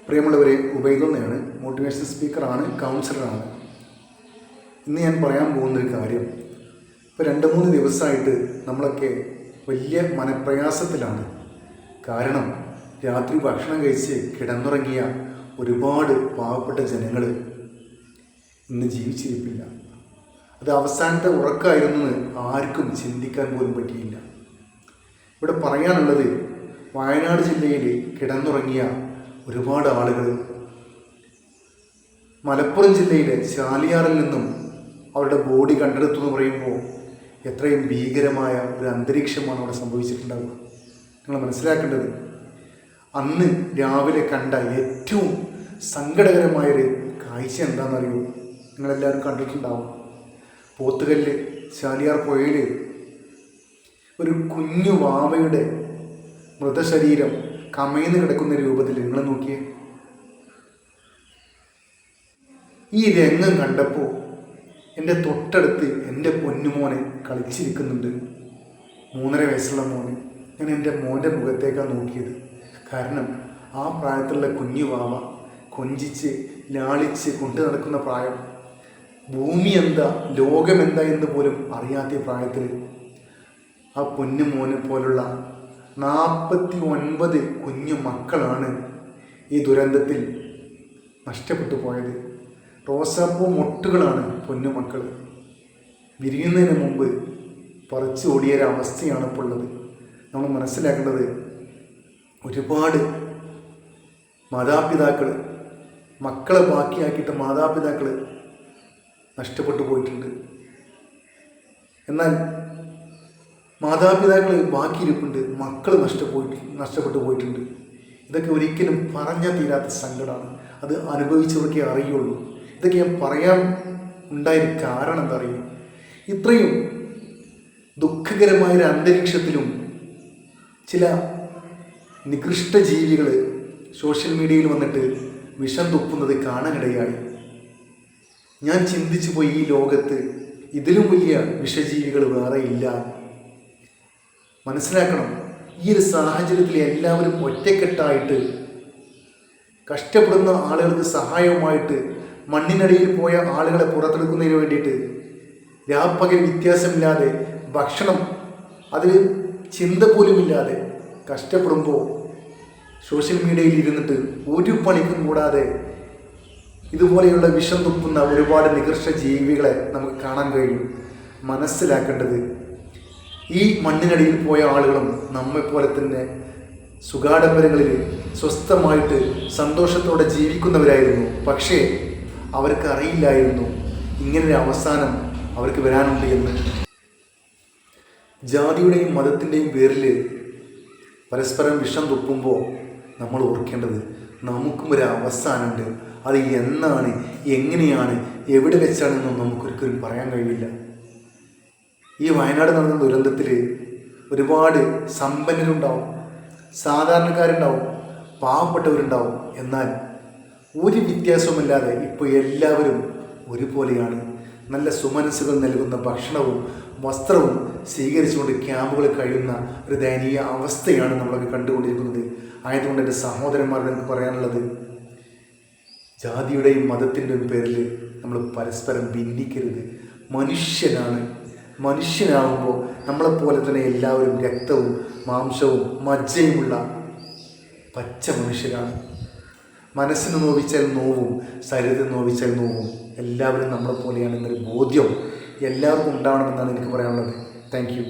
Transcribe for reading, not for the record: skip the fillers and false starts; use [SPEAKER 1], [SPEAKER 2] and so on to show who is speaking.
[SPEAKER 1] പ്രിയമുള്ളവരെ, ഉബൈദുള്ളയാണ്. മോട്ടിവേഷൻ സ്പീക്കറാണ്, കൗൺസിലറാണ്. ഇന്ന് ഞാൻ പറയാൻ പോകുന്നൊരു കാര്യം, ഇപ്പോൾ 2-3 ദിവസമായിട്ട് നമ്മളൊക്കെ വലിയ മനപ്രയാസത്തിലാണ്. കാരണം രാത്രി ഭക്ഷണം കഴിച്ച് കിടന്നുറങ്ങിയ ഒരുപാട് പാവപ്പെട്ട ജനങ്ങൾ ഇന്ന് ജീവിച്ചിരിപ്പില്ല. അത് അവസാനത്തെ ഉറക്കമായിരുന്നു ആർക്കും ചിന്തിക്കാൻ പോലും പറ്റിയില്ല. ഇവിടെ പറയാനുള്ളത്, വയനാട് ജില്ലയിൽ കിടന്നുറങ്ങിയ ഒരുപാട് ആളുകൾ മലപ്പുറം ജില്ലയിലെ ചാലിയാറിൽ നിന്നും അവരുടെ ബോഡി കണ്ടെടുത്തു എന്ന് പറയുമ്പോൾ എത്രയും ഭീകരമായ ഒരു അന്തരീക്ഷമാണ് അവിടെ സംഭവിച്ചിട്ടുണ്ടാവുക. നിങ്ങൾ മനസ്സിലാക്കേണ്ടത്, അന്ന് രാവിലെ കണ്ട ഏറ്റവും സങ്കടകരമായൊരു കാഴ്ച എന്താണെന്നറിയോ? നിങ്ങളെല്ലാവരും കണ്ടിട്ടുണ്ടാവും. പോത്തുകല്ല് ചാലിയാർ പുഴയിൽ ഒരു കുഞ്ഞു വാവയുടെ മൃതശരീരം കമഴ്ന്ന് കിടക്കുന്ന രൂപത്തിൽ നിങ്ങൾ നോക്കിയേ. ഈ രംഗം കണ്ടപ്പോൾ എൻ്റെ തൊട്ടടുത്ത് എൻ്റെ പൊന്നുമോനെ കളിച്ചിരിക്കുന്നുണ്ട്. 3.5 വയസ്സുള്ള മോന്. ഞാൻ എൻ്റെ മോൻ്റെ മുഖത്തേക്കാണ് നോക്കിയത്. കാരണം ആ പ്രായത്തിലുള്ള കുഞ്ഞു വാവ കൊഞ്ചിച്ച് ലാളിച്ച് കൊണ്ടു നടക്കുന്ന പ്രായം, ഭൂമി എന്താ ലോകമെന്താ എന്ന് പോലും അറിയാത്ത പ്രായത്തിൽ ആ പൊന്നു മോനെ പോലുള്ള 49 കുഞ്ഞു മക്കളാണ് ഈ ദുരന്തത്തിൽ നഷ്ടപ്പെട്ടു പോയത്. റോസാപ്പൂ മൊട്ടുകളാണ് പൊന്നു മക്കൾ. വിരിയുന്നതിന് മുമ്പ് പറിച്ച് ഓടിയൊരവസ്ഥയാണ് ഇപ്പോൾ ഉള്ളത്. നമ്മൾ മനസ്സിലാക്കേണ്ടത്, ഒരുപാട് മാതാപിതാക്കൾ, മക്കളെ ബാക്കിയാക്കിയിട്ട് മാതാപിതാക്കൾ നഷ്ടപ്പെട്ടു പോയിട്ടുണ്ട്. എന്നാൽ മാതാപിതാക്കൾ ബാക്കിയിരിപ്പുണ്ട്, മക്കൾ നഷ്ടപ്പെട്ടു പോയിട്ടുണ്ട്. ഇതൊക്കെ ഒരിക്കലും പറഞ്ഞാൽ തീരാത്ത സങ്കടമാണ്. അത് അനുഭവിച്ചവർക്കേ അറിയുള്ളൂ. ഇതൊക്കെ ഞാൻ പറയാൻ ഉണ്ടായൊരു കാരണം എന്താ അറിയും? ഇത്രയും ദുഃഖകരമായൊരു അന്തരീക്ഷത്തിലും ചില നികൃഷ്ട ജീവികൾ സോഷ്യൽ മീഡിയയിൽ വന്നിട്ട് വിഷം തുപ്പുന്നത് കാണാനിടയായി. ഞാൻ ചിന്തിച്ചു പോയി, ഈ ലോകത്ത് ഇതിലും വലിയ വിഷജീവികൾ വേറെ ഇല്ല. മനസ്സിലാക്കണം, ഈ ഒരു സാഹചര്യത്തിൽ എല്ലാവരും ഒറ്റക്കെട്ടായിട്ട് കഷ്ടപ്പെടുന്ന ആളുകൾക്ക് സഹായവുമായിട്ട് മണ്ണിനടിയിൽ പോയ ആളുകളെ പുറത്തെടുക്കുന്നതിന് വേണ്ടിയിട്ട് രാപ്പകൽ വ്യത്യാസമില്ലാതെ ഭക്ഷണം അതിൽ ചിന്ത പോലുമില്ലാതെ കഷ്ടപ്പെടുമ്പോൾ സോഷ്യൽ മീഡിയയിൽ ഇരുന്നിട്ട് ഒരു പണിക്കും കൂടാതെ ഇതുപോലെയുള്ള വിഷം തുപ്പുന്ന ഒരുപാട് നികൃഷ്ട ജീവികളെ നമുക്ക് കാണാൻ കഴിയും. മനസ്സിലാക്കേണ്ടത്, ഈ മണ്ണിനടിയിൽ പോയ ആളുകളും നമ്മെപ്പോലെ തന്നെ സുഖാഡംബരങ്ങളിൽ സ്വസ്ഥമായിട്ട് സന്തോഷത്തോടെ ജീവിക്കുന്നവരായിരുന്നു. പക്ഷേ അവർക്ക് അറിയില്ലായിരുന്നു ഇങ്ങനൊരു അവസാനം അവർക്ക് വരാനുണ്ട് എന്ന്. ജാതിയുടെയും മതത്തിൻ്റെയും പേരിൽ പരസ്പരം വിഷം തുപ്പുമ്പോൾ നമ്മൾ ഓർക്കേണ്ടത്, നമുക്കും ഒരു അവസാനമുണ്ട്. അത് എന്നാണ്, എങ്ങനെയാണ്, എവിടെ വെച്ചാണെന്നൊന്നും നമുക്കൊരിക്കലും പറയാൻ കഴിയില്ല. ഈ വയനാട് നടന്ന ദുരന്തത്തിൽ ഒരുപാട് സമ്പന്നരുണ്ടാവും, സാധാരണക്കാരുണ്ടാവും, പാവപ്പെട്ടവരുണ്ടാവും. എന്നാൽ ഒരു വ്യത്യാസവുമില്ലാതെ ഇപ്പോൾ എല്ലാവരും ഒരുപോലെയാണ്. നല്ല സുമനസ്സുകൾ നൽകുന്ന ഭക്ഷണവും വസ്ത്രവും സ്വീകരിച്ചുകൊണ്ട് ക്യാമ്പുകളിൽ കഴിയുന്ന ഒരു ദയനീയ അവസ്ഥയാണ് നമ്മളൊക്കെ കണ്ടുകൊണ്ടിരിക്കുന്നത്. ആയതുകൊണ്ട് എൻ്റെ സഹോദരന്മാരോട് എനിക്ക് പറയാനുള്ളത്, ജാതിയുടെയും മതത്തിൻ്റെയും പേരിൽ നമ്മൾ പരസ്പരം ഭിന്നിക്കരുത്. മനുഷ്യനാണ്. മനുഷ്യനാകുമ്പോൾ നമ്മളെപ്പോലെ തന്നെ എല്ലാവരും രക്തവും മാംസവും മജ്ജയുമുള്ള പച്ച മനുഷ്യരാണ്. മനസ്സിന് നോവിച്ചാൽ നോവും, ശരീരത്തിന് നോവിച്ചാൽ നോവും. എല്ലാവരും നമ്മളെപ്പോലെയാണെന്നൊരു ബോധ്യം എല്ലാവർക്കും ഉണ്ടാവണമെന്നാണ് എനിക്ക് പറയാനുള്ളത്. Thank you.